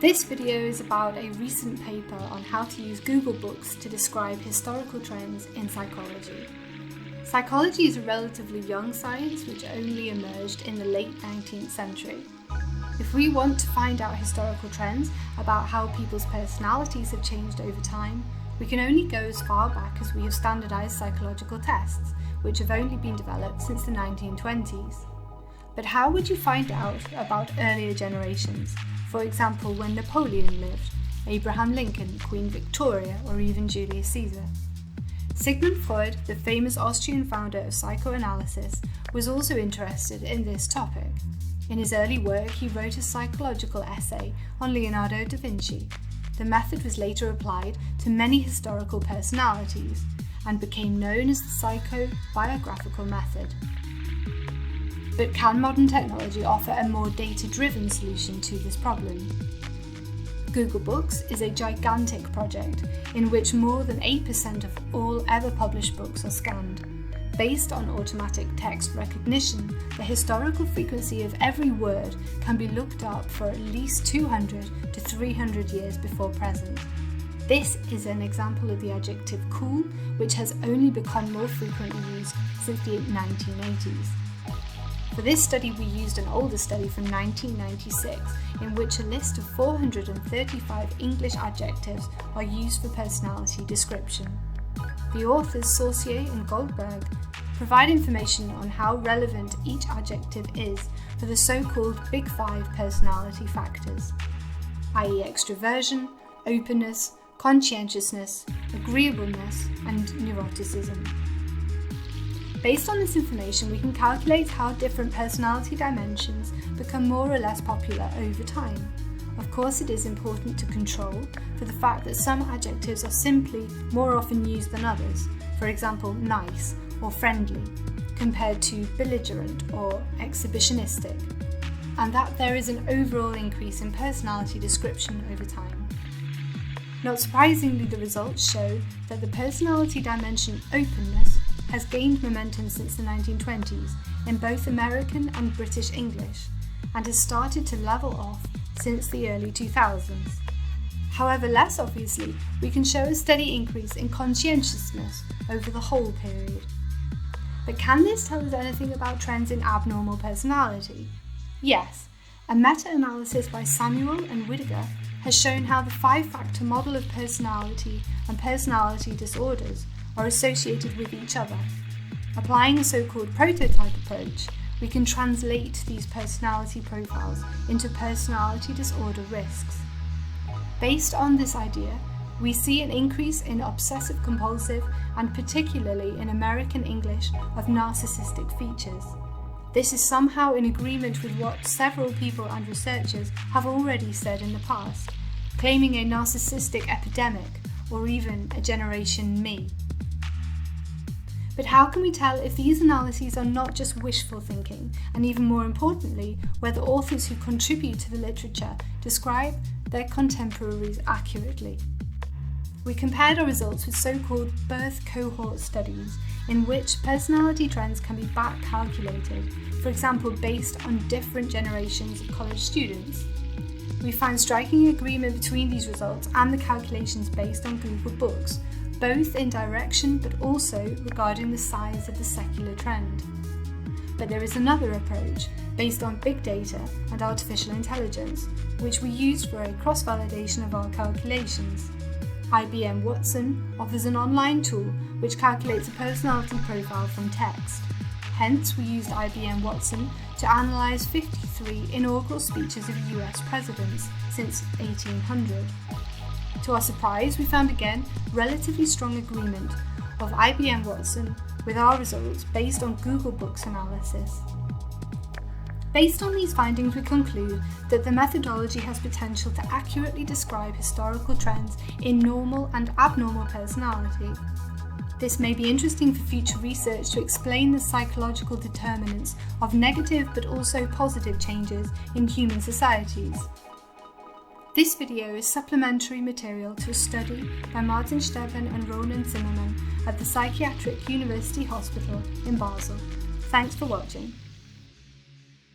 This video is about a recent paper on how to use Google Books to describe historical trends in psychology. Psychology is a relatively young science which only emerged in the late 19th century. If we want to find out historical trends about how people's personalities have changed over time, we can only go as far back as we have standardized psychological tests, which have only been developed since the 1920s. But how would you find out about earlier generations? For example, when Napoleon lived, Abraham Lincoln, Queen Victoria, or even Julius Caesar. Sigmund Freud, the famous Austrian founder of psychoanalysis, was also interested in this topic. In his early work, he wrote a psychological essay on Leonardo da Vinci. The method was later applied to many historical personalities and became known as the psychobiographical method. But can modern technology offer a more data-driven solution to this problem? Google Books is a gigantic project in which more than 8% of all ever published books are scanned. Based on automatic text recognition, the historical frequency of every word can be looked up for at least 200 to 300 years before present. This is an example of the adjective cool, which has only become more frequently used since the 1980s. For this study, we used an older study from 1996, in which a list of 435 English adjectives are used for personality description. The authors Saucier and Goldberg provide information on how relevant each adjective is for the so-called Big Five personality factors, i.e. extroversion, openness, conscientiousness, agreeableness, and neuroticism. Based on this information, we can calculate how different personality dimensions become more or less popular over time. Of course, it is important to control for the fact that some adjectives are simply more often used than others, for example, nice or friendly, compared to belligerent or exhibitionistic, and that there is an overall increase in personality description over time. Not surprisingly, the results show that the personality dimension openness has gained momentum since the 1920s in both American and British English, and has started to level off since the early 2000s. However, less obviously, we can show a steady increase in conscientiousness over the whole period. But can this tell us anything about trends in abnormal personality? Yes. A meta-analysis by Samuel and Whittaker has shown how the five-factor model of personality and personality disorders are associated with each other. Applying a so-called prototype approach, we can translate these personality profiles into personality disorder risks. Based on this idea, we see an increase in obsessive-compulsive and particularly in American English of narcissistic features. This is somehow in agreement with what several people and researchers have already said in the past, claiming a narcissistic epidemic or even a generation me. But how can we tell if these analyses are not just wishful thinking, and even more importantly, whether authors who contribute to the literature describe their contemporaries accurately? We compared our results with so-called birth cohort studies, in which personality trends can be back-calculated, for example based on different generations of college students. We find striking agreement between these results and the calculations based on Google Books, both in direction but also regarding the size of the secular trend. But there is another approach, based on big data and artificial intelligence, which we used for a cross-validation of our calculations. IBM Watson offers an online tool which calculates a personality profile from text. Hence, we used IBM Watson to analyse 53 inaugural speeches of US presidents since 1800. To our surprise, we found again relatively strong agreement of IBM Watson with our results based on Google Books analysis. Based on these findings, we conclude that the methodology has potential to accurately describe historical trends in normal and abnormal personality. This may be interesting for future research to explain the psychological determinants of negative but also positive changes in human societies. This video is supplementary material to a study by Martin Steppen and Ronan Zimmerman at the Psychiatric University Hospital in Basel. Thanks for watching.